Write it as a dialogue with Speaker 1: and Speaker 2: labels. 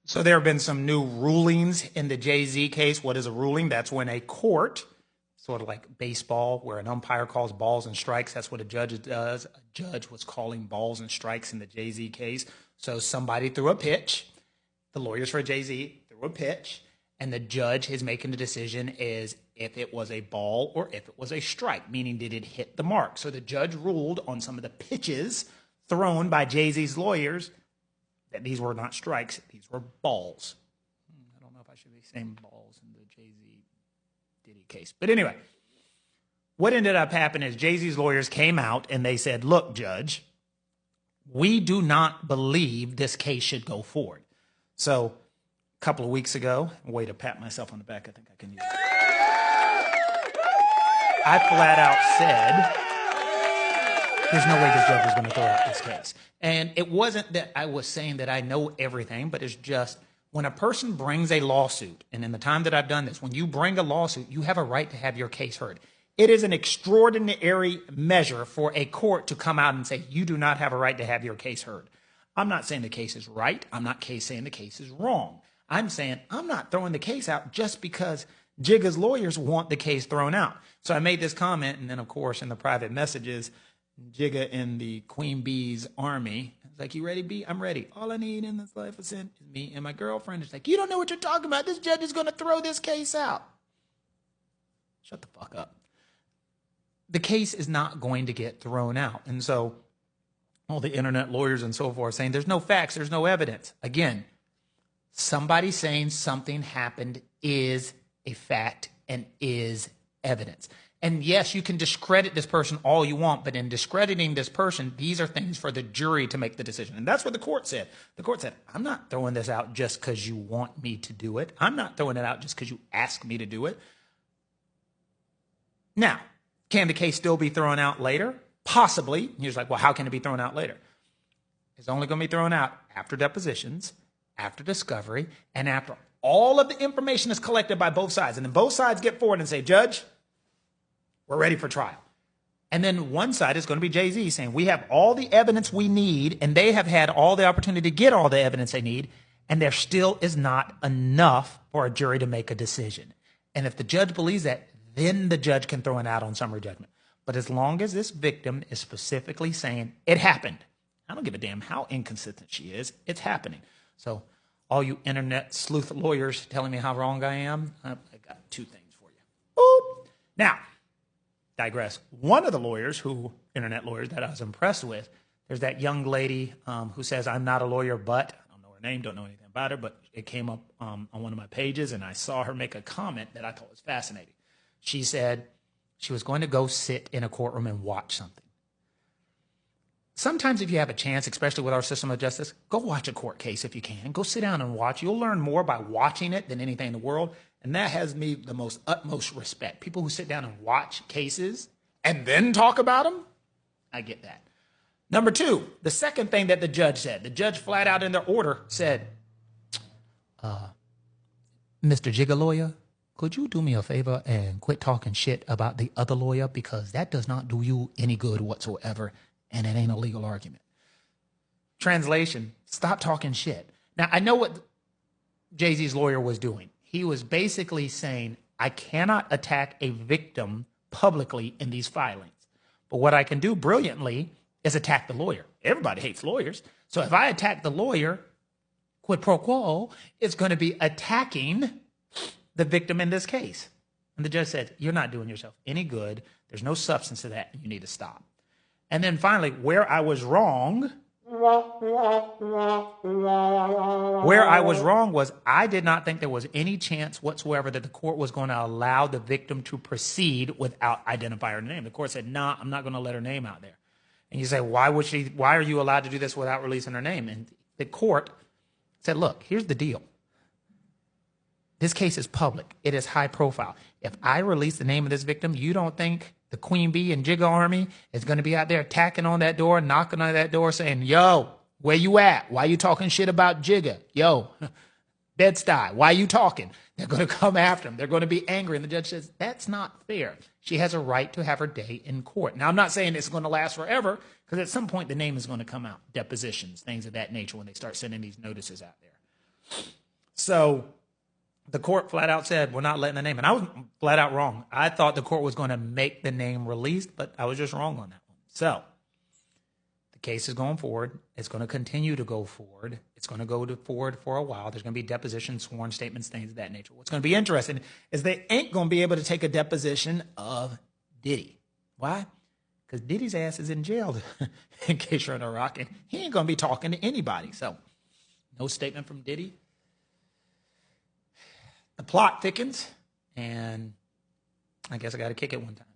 Speaker 1: So there have been some new rulings in the Jay-Z case. What is a ruling? That's when a court, sort of like baseball, where an umpire calls balls and strikes. That's what a judge does. A judge was calling balls and strikes in the Jay-Z case. So somebody threw a pitch. The lawyers for Jay-Z threw a pitch. And the judge is making the decision is if it was a ball or if it was a strike, meaning did it hit the mark. So the judge ruled on some of the pitches thrown by Jay-Z's lawyers that these were not strikes, these were balls. I don't know if I should be saying balls in the Jay-Z Diddy case. But anyway, what ended up happening is Jay-Z's lawyers came out and they said, look, judge, we do not believe this case should go forward. So a couple of weeks ago, way to pat myself on the back, I think I can use it. I flat out said, there's no way this judge is going to throw out this case. And it wasn't that I was saying that I know everything, but it's just when a person brings a lawsuit, and in the time that I've done this, when you bring a lawsuit, you have a right to have your case heard. It is an extraordinary measure for a court to come out and say, you do not have a right to have your case heard. I'm not saying the case is right. I'm not saying the case is wrong. I'm saying I'm not throwing the case out just because Jigga's lawyers want the case thrown out. So I made this comment, and then, of course, in the private messages, Jigga in the Queen Bee's army. I was like, you ready, B? I'm ready. All I need in this life is me and my girlfriend. Is like, you don't know what you're talking about. This judge is going to throw this case out. Shut the fuck up. The case is not going to get thrown out. And so all the internet lawyers and so forth saying there's no facts, there's no evidence. Again, somebody saying something happened is a fact and is evidence. And yes, you can discredit this person all you want, but in discrediting this person, these are things for the jury to make the decision. And that's what the court said. The court said, I'm not throwing this out just because you want me to do it. I'm not throwing it out just because you ask me to do it. Now, can the case still be thrown out later? Possibly. You're like, well, how can it be thrown out later? It's only going to be thrown out after depositions, after discovery, and after all of the information is collected by both sides. And then both sides get forward and say, Judge, we're ready for trial. And then one side is going to be Jay-Z saying, we have all the evidence we need, and they have had all the opportunity to get all the evidence they need, and there still is not enough for a jury to make a decision. And if the judge believes that, then the judge can throw it out on summary judgment. But as long as this victim is specifically saying, it happened, I don't give a damn how inconsistent she is, it's happening. So all you internet sleuth lawyers telling me how wrong I am, I got two things for you. Boop. Now, digress. One of the internet lawyers that I was impressed with, there's that young lady who says, I'm not a lawyer, but I don't know her name, don't know anything about her, but it came up on one of my pages, and I saw her make a comment that I thought was fascinating. She said she was going to go sit in a courtroom and watch something. Sometimes if you have a chance, especially with our system of justice, go watch a court case if you can. Go sit down and watch. You'll learn more by watching it than anything in the world. And that has me the most utmost respect. People who sit down and watch cases and then talk about them, I get that. Number two, the second thing that the judge said, the judge flat out in their order said, Mr. Jigga lawyer, could you do me a favor and quit talking shit about the other lawyer, because that does not do you any good whatsoever, and it ain't a legal argument. Translation, stop talking shit. Now, I know what Jay-Z's lawyer was doing. He was basically saying, I cannot attack a victim publicly in these filings. But what I can do brilliantly is attack the lawyer. Everybody hates lawyers. So if I attack the lawyer, quid pro quo, it's going to be attacking the victim in this case. And the judge said, you're not doing yourself any good. There's no substance to that. You need to stop. And then finally, where I was wrong was I did not think there was any chance whatsoever that the court was going to allow the victim to proceed without identifying her name. The court said, nah, I'm not going to let her name out there. And you say, why are you allowed to do this without releasing her name? And the court said, look, here's the deal. This case is public. It is high profile. If I release the name of this victim, you don't think the Queen Bee and Jigga Army is going to be out there attacking on that door, knocking on that door, saying, yo, where you at? Why you talking shit about Jigga? Yo, Bed-Stuy, why you talking? They're going to come after him. They're going to be angry. And the judge says, that's not fair. She has a right to have her day in court. Now, I'm not saying it's going to last forever, because at some point the name is going to come out. Depositions, things of that nature, when they start sending these notices out there. So the court flat out said, we're not letting the name. And I was flat out wrong. I thought the court was going to make the name released, but I was just wrong on that one. So the case is going forward. It's going to continue to go forward. It's going to go forward for a while. There's going to be depositions, sworn statements, things of that nature. What's going to be interesting is they ain't going to be able to take a deposition of Diddy. Why? Because Diddy's ass is in jail, in case you're in Iraq, and he ain't going to be talking to anybody. So no statement from Diddy. The plot thickens, and I guess I got to kick it one time.